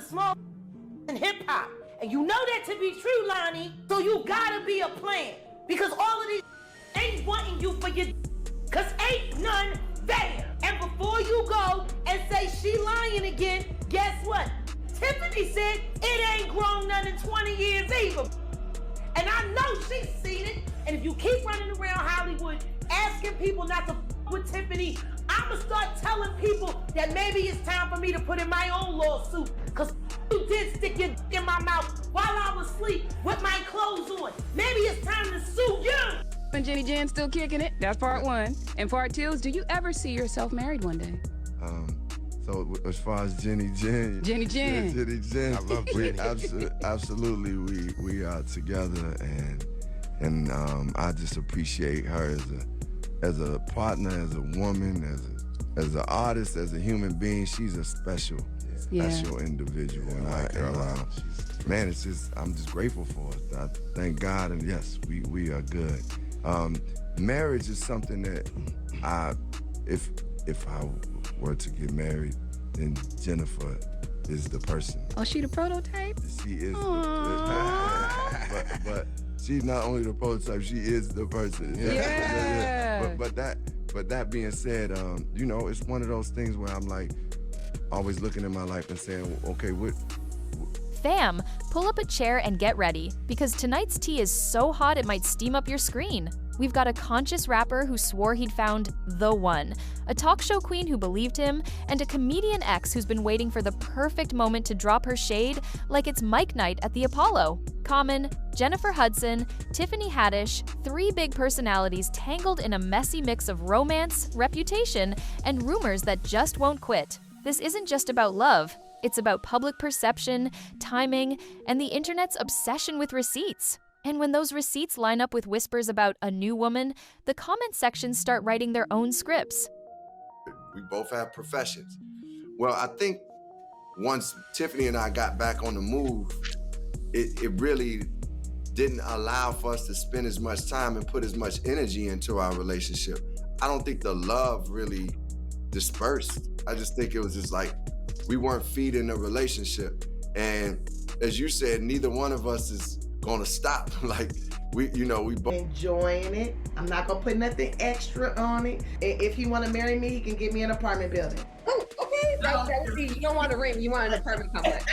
the small in hip-hop. And you know that to be true, Lonnie. So you gotta be a plan. Because all of these ain't wanting you for your cause ain't none there. And before you go and say she lying again, guess what? Tiffany said it ain't grown none in 20 years either. And I know she's seen it. And if you keep running around Hollywood asking people not to with Tiffany, I'ma start telling people that maybe it's time for me to put in my own lawsuit. Cause you did stick your in my mouth while I was asleep with my clothes on. Maybe it's time to sue you. And Jenny Jen still kicking it. That's part one. And part two is, do you ever see yourself married one day? So as far as Jenny Jen. Jenny Jen. Yeah, Jenny Jen. I love Jenny. Absolutely, we are together, and I just appreciate her as a partner, as a woman, as an artist, as a human being. She's a special individual, and man, it's just I'm just grateful for it. I thank God, and yes, we are good. Marriage is something that if I were to get married, then Jennifer is the person. Oh, she the prototype? She is. But she's not only the prototype, she is the person. Yeah. But that being said, it's one of those things where I'm like always looking at my life and saying, okay, what? Fam, pull up a chair and get ready, because tonight's tea is so hot it might steam up your screen. We've got a conscious rapper who swore he'd found the one, a talk show queen who believed him, and a comedian ex who's been waiting for the perfect moment to drop her shade like it's Mike Night at the Apollo. Common, Jennifer Hudson, Tiffany Haddish, three big personalities tangled in a messy mix of romance, reputation, and rumors that just won't quit. This isn't just about love. It's about public perception, timing, and the internet's obsession with receipts. And when those receipts line up with whispers about a new woman, the comment sections start writing their own scripts. We both have professions. Well, I think once Tiffany and I got back on the move, it really didn't allow for us to spend as much time and put as much energy into our relationship. I don't think the love really dispersed. I just think it was just like we weren't feeding the relationship. And as you said, neither one of us is gonna stop. Like we both Enjoying it. I'm not gonna put nothing extra on it. If he wanna marry me, he can get me an apartment building. Oh, okay. You don't want a ring, you want an apartment complex.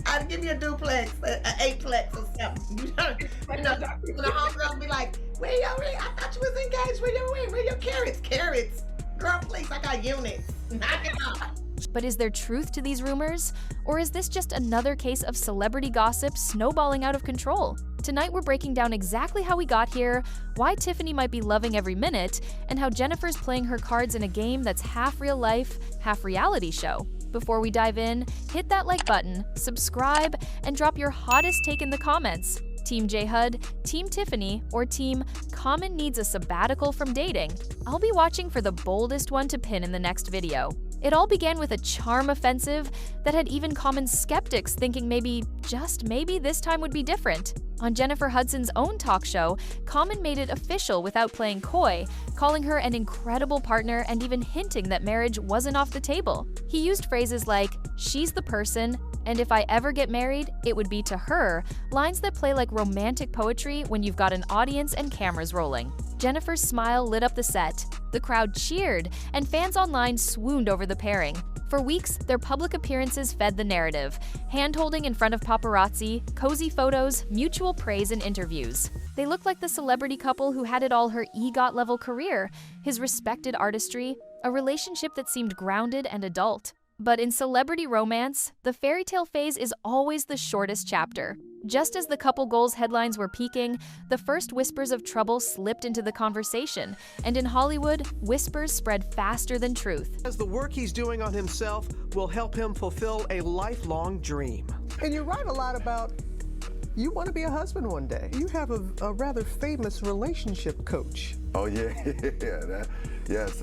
I'd give you a duplex, an eightplex or something. The homegirls be like, where your ring? I thought you was engaged. Where your ring? Where your carrots? Carrots. Girl, please, I got units. Knock it off. But is there truth to these rumors? Or is this just another case of celebrity gossip snowballing out of control? Tonight we're breaking down exactly how we got here, why Tiffany might be loving every minute, and how Jennifer's playing her cards in a game that's half real life, half reality show. Before we dive in, hit that like button, subscribe, and drop your hottest take in the comments. Team J-Hud, Team Tiffany, or Team Common needs a sabbatical from dating? I'll be watching for the boldest one to pin in the next video. It all began with a charm offensive that had even Common skeptics thinking maybe, just maybe, this time would be different. On Jennifer Hudson's own talk show, Common made it official without playing coy, calling her an incredible partner and even hinting that marriage wasn't off the table. He used phrases like, "she's the person," and "if I ever get married, it would be to her," lines that play like romantic poetry when you've got an audience and cameras rolling. Jennifer's smile lit up the set. The crowd cheered, and fans online swooned over the pairing. For weeks, their public appearances fed the narrative, hand-holding in front of paparazzi, cozy photos, mutual praise, and interviews. They looked like the celebrity couple who had it all: her EGOT-level career, his respected artistry, a relationship that seemed grounded and adult. But in celebrity romance, the fairy tale phase is always the shortest chapter. Just as the couple goals headlines were peaking, the first whispers of trouble slipped into the conversation, and in Hollywood, whispers spread faster than truth. As the work he's doing on himself will help him fulfill a lifelong dream. And you write a lot about you want to be a husband one day. You have a rather famous relationship coach. Oh yeah, yes,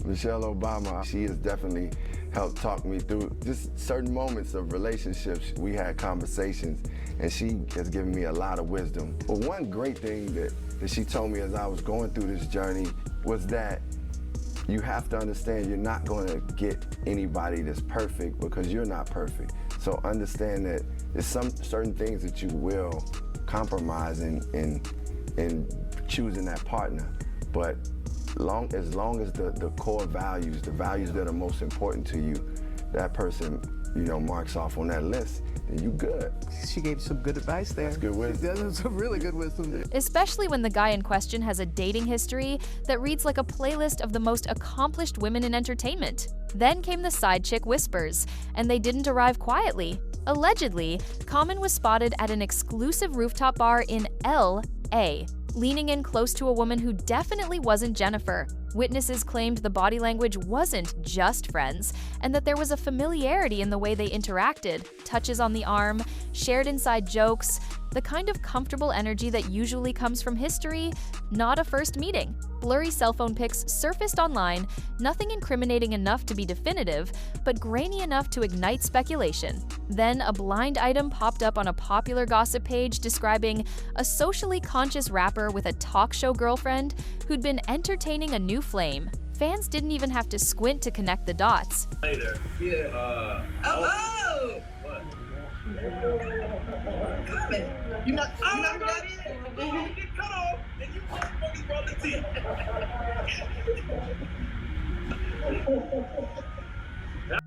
Michelle Obama. She has definitely helped talk me through just certain moments of relationships. We had conversations, and she has given me a lot of wisdom. But one great thing that she told me as I was going through this journey was that you have to understand you're not going to get anybody that's perfect because you're not perfect. So understand that there's some certain things that you will compromise in choosing that partner, but as long as the core values, the values that are most important to you, that person, you know, marks off on that list, then you good. She gave some good advice there. That's good wisdom. That's some really good wisdom there. Especially when the guy in question has a dating history that reads like a playlist of the most accomplished women in entertainment. Then came the side chick whispers, and they didn't arrive quietly. Allegedly, Common was spotted at an exclusive rooftop bar in L.A., leaning in close to a woman who definitely wasn't Jennifer. Witnesses claimed the body language wasn't just friends, and that there was a familiarity in the way they interacted, touches on the arm, shared inside jokes, the kind of comfortable energy that usually comes from history, not a first meeting. Blurry cell phone pics surfaced online, nothing incriminating enough to be definitive, but grainy enough to ignite speculation. Then a blind item popped up on a popular gossip page describing a socially conscious rapper with a talk show girlfriend who'd been entertaining a new flame. Fans didn't even have to squint to connect the dots. Hey there. Yeah. What? You're not got it? You get cut off and you motherfuckers brought the team.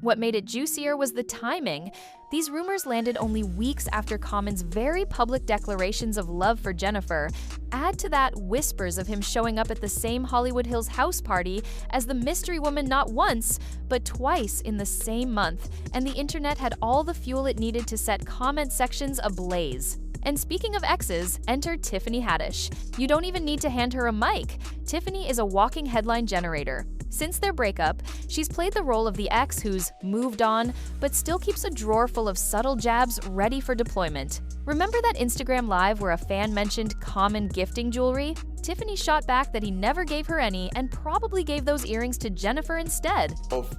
What made it juicier was the timing. These rumors landed only weeks after Common's very public declarations of love for Jennifer. Add to that whispers of him showing up at the same Hollywood Hills house party as the mystery woman not once, but twice in the same month, and the internet had all the fuel it needed to set comment sections ablaze. And speaking of exes, enter Tiffany Haddish. You don't even need to hand her a mic. Tiffany is a walking headline generator. Since their breakup, she's played the role of the ex who's moved on, but still keeps a drawer full of subtle jabs ready for deployment. Remember that Instagram Live where a fan mentioned Common gifting jewelry? Tiffany shot back that he never gave her any and probably gave those earrings to Jennifer instead. Both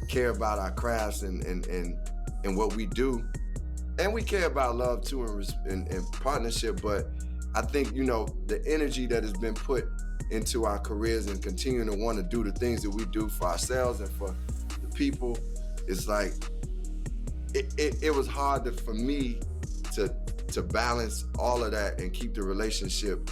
care about our crafts and what we do. And we care about love too and partnership, but I think, you know, the energy that has been put into our careers and continuing to want to do the things that we do for ourselves and for the people, it's like, it was hard for me to balance all of that and keep the relationship.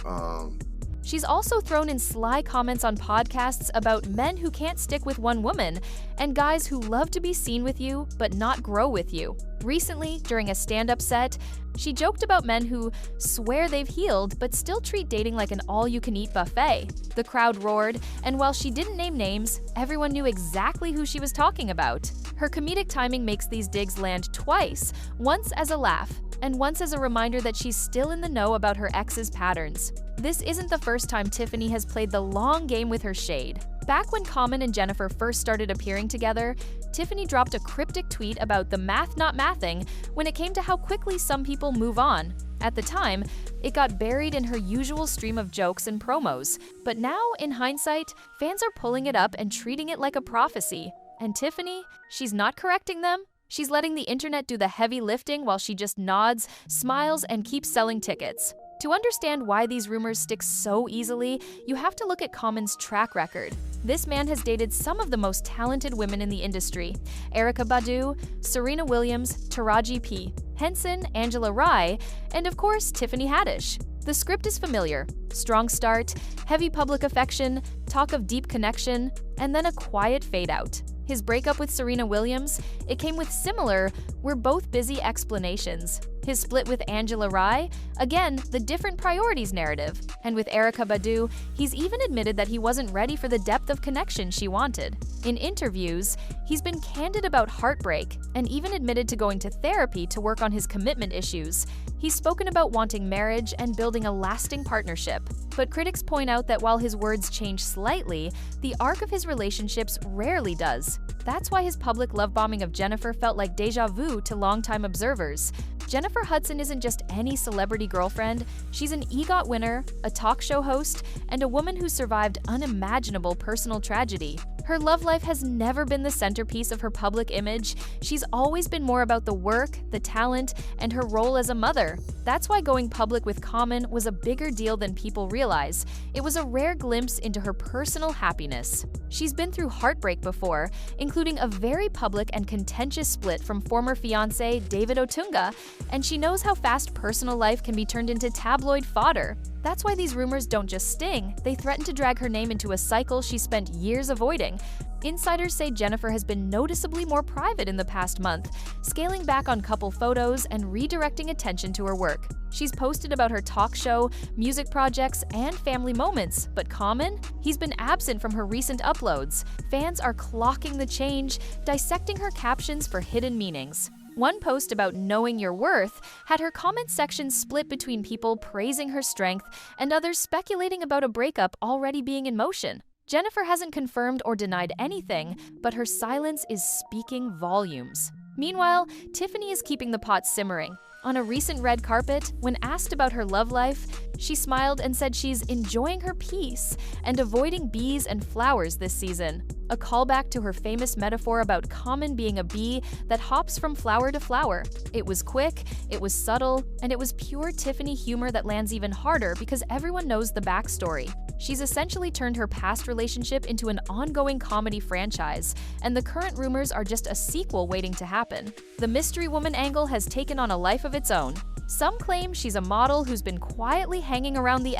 She's also thrown in sly comments on podcasts about men who can't stick with one woman and guys who love to be seen with you but not grow with you. Recently, during a stand-up set, she joked about men who swear they've healed but still treat dating like an all-you-can-eat buffet. The crowd roared, and while she didn't name names, everyone knew exactly who she was talking about. Her comedic timing makes these digs land twice, once as a laugh, and once as a reminder that she's still in the know about her ex's patterns. This isn't the first time Tiffany has played the long game with her shade. Back when Common and Jennifer first started appearing together, Tiffany dropped a cryptic tweet about the math not mathing when it came to how quickly some people move on. At the time, it got buried in her usual stream of jokes and promos. But now, in hindsight, fans are pulling it up and treating it like a prophecy. And Tiffany, she's not correcting them. She's letting the internet do the heavy lifting while she just nods, smiles, and keeps selling tickets. To understand why these rumors stick so easily, you have to look at Common's track record. This man has dated some of the most talented women in the industry: Erykah Badu, Serena Williams, Taraji P. Henson, Angela Rye, and of course, Tiffany Haddish. The script is familiar: strong start, heavy public affection, talk of deep connection, and then a quiet fade out. His breakup with Serena Williams, it came with similar, we're both busy explanations. His split with Angela Rye, again, the different priorities narrative. And with Erykah Badu, he's even admitted that he wasn't ready for the depth of connection she wanted. In interviews, he's been candid about heartbreak and even admitted to going to therapy to work on his commitment issues. He's spoken about wanting marriage and building a lasting partnership. But critics point out that while his words change slightly, the arc of his relationships rarely does. That's why his public love bombing of Jennifer felt like déjà vu to longtime observers. Jennifer Hudson isn't just any celebrity girlfriend, she's an EGOT winner, a talk show host, and a woman who survived unimaginable personal tragedy. Her love life has never been the centerpiece of her public image. She's always been more about the work, the talent, and her role as a mother. That's why going public with Common was a bigger deal than people realize. It was a rare glimpse into her personal happiness. She's been through heartbreak before, including a very public and contentious split from former fiancé David Otunga, and she knows how fast personal life can be turned into tabloid fodder. That's why these rumors don't just sting, they threaten to drag her name into a cycle she spent years avoiding. Insiders say Jennifer has been noticeably more private in the past month, scaling back on couple photos and redirecting attention to her work. She's posted about her talk show, music projects, and family moments, but Common? He's been absent from her recent uploads. Fans are clocking the change, dissecting her captions for hidden meanings. One post about knowing your worth had her comment section split between people praising her strength and others speculating about a breakup already being in motion. Jennifer hasn't confirmed or denied anything, but her silence is speaking volumes. Meanwhile, Tiffany is keeping the pot simmering. On a recent red carpet, when asked about her love life, she smiled and said she's enjoying her peace and avoiding bees and flowers this season. A callback to her famous metaphor about Common being a bee that hops from flower to flower. It was quick, it was subtle, and it was pure Tiffany humor that lands even harder because everyone knows the backstory. She's essentially turned her past relationship into an ongoing comedy franchise, and the current rumors are just a sequel waiting to happen. The mystery woman angle has taken on a life of its own. Some claim she's a model who's been quietly hanging around the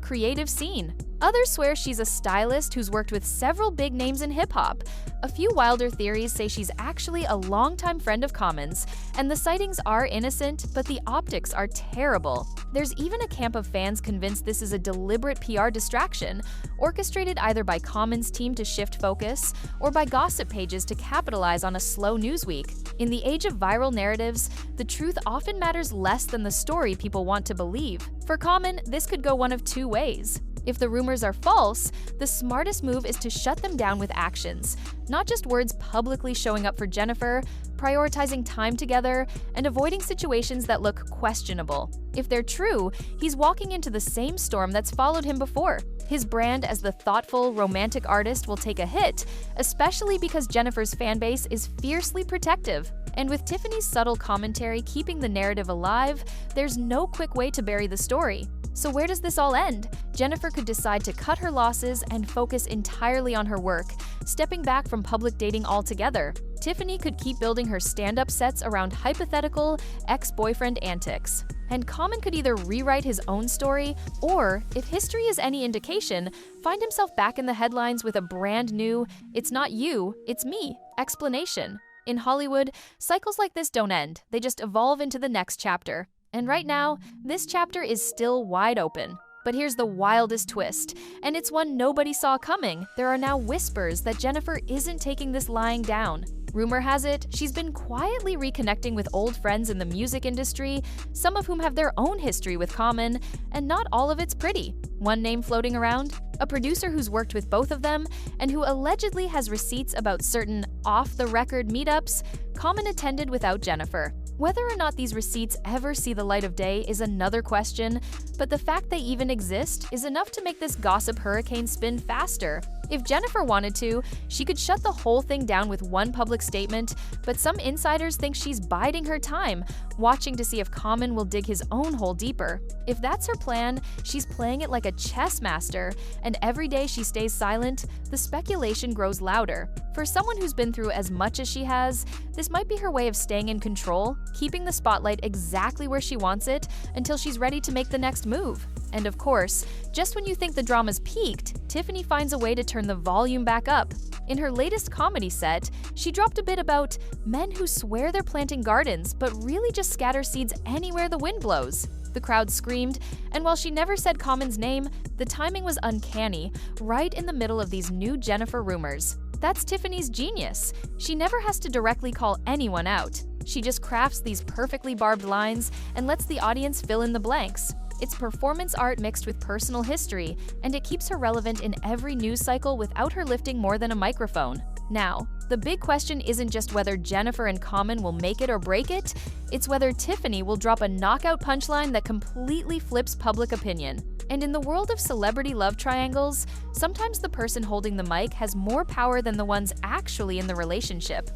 creative scene. Others swear she's a stylist who's worked with several big names in hip-hop. A few wilder theories say she's actually a longtime friend of Common's, and the sightings are innocent, but the optics are terrible. There's even a camp of fans convinced this is a deliberate PR distraction, orchestrated either by Common's team to shift focus or by gossip pages to capitalize on a slow news week. In the age of viral narratives, the truth often matters less than the story people want to believe. For Common, this could go one of two ways. If the rumors are false, the smartest move is to shut them down with actions, not just words publicly showing up for Jennifer, prioritizing time together, and avoiding situations that look questionable. If they're true, he's walking into the same storm that's followed him before. His brand as the thoughtful, romantic artist will take a hit, especially because Jennifer's fanbase is fiercely protective. And with Tiffany's subtle commentary keeping the narrative alive, there's no quick way to bury the story. So where does this all end? Jennifer could decide to cut her losses and focus entirely on her work, stepping back from public dating altogether. Tiffany could keep building her stand-up sets around hypothetical ex-boyfriend antics. And Common could either rewrite his own story, or, if history is any indication, find himself back in the headlines with a brand new, "It's not you, it's me" explanation. In Hollywood, cycles like this don't end, they just evolve into the next chapter. And right now, this chapter is still wide open. But here's the wildest twist, and it's one nobody saw coming. There are now whispers that Jennifer isn't taking this lying down. Rumor has it, she's been quietly reconnecting with old friends in the music industry, some of whom have their own history with Common, and not all of it's pretty. One name floating around? A producer who's worked with both of them, and who allegedly has receipts about certain off-the-record meetups Common attended without Jennifer. Whether or not these receipts ever see the light of day is another question, but the fact they even exist is enough to make this gossip hurricane spin faster. If Jennifer wanted to, she could shut the whole thing down with one public statement, but some insiders think she's biding her time, watching to see if Common will dig his own hole deeper. If that's her plan, she's playing it like a chess master, and every day she stays silent, the speculation grows louder. For someone who's been through as much as she has, this might be her way of staying in control, keeping the spotlight exactly where she wants it until she's ready to make the next move. And of course, just when you think the drama's peaked, Tiffany finds a way to turn the volume back up. In her latest comedy set, she dropped a bit about men who swear they're planting gardens but really just scatter seeds anywhere the wind blows. The crowd screamed, and while she never said Common's name, the timing was uncanny, right in the middle of these new Jennifer rumors. That's Tiffany's genius. She never has to directly call anyone out. She just crafts these perfectly barbed lines and lets the audience fill in the blanks. It's performance art mixed with personal history, and it keeps her relevant in every news cycle without her lifting more than a microphone. Now, the big question isn't just whether Jennifer and Common will make it or break it, it's whether Tiffany will drop a knockout punchline that completely flips public opinion. And in the world of celebrity love triangles, sometimes the person holding the mic has more power than the ones actually in the relationship.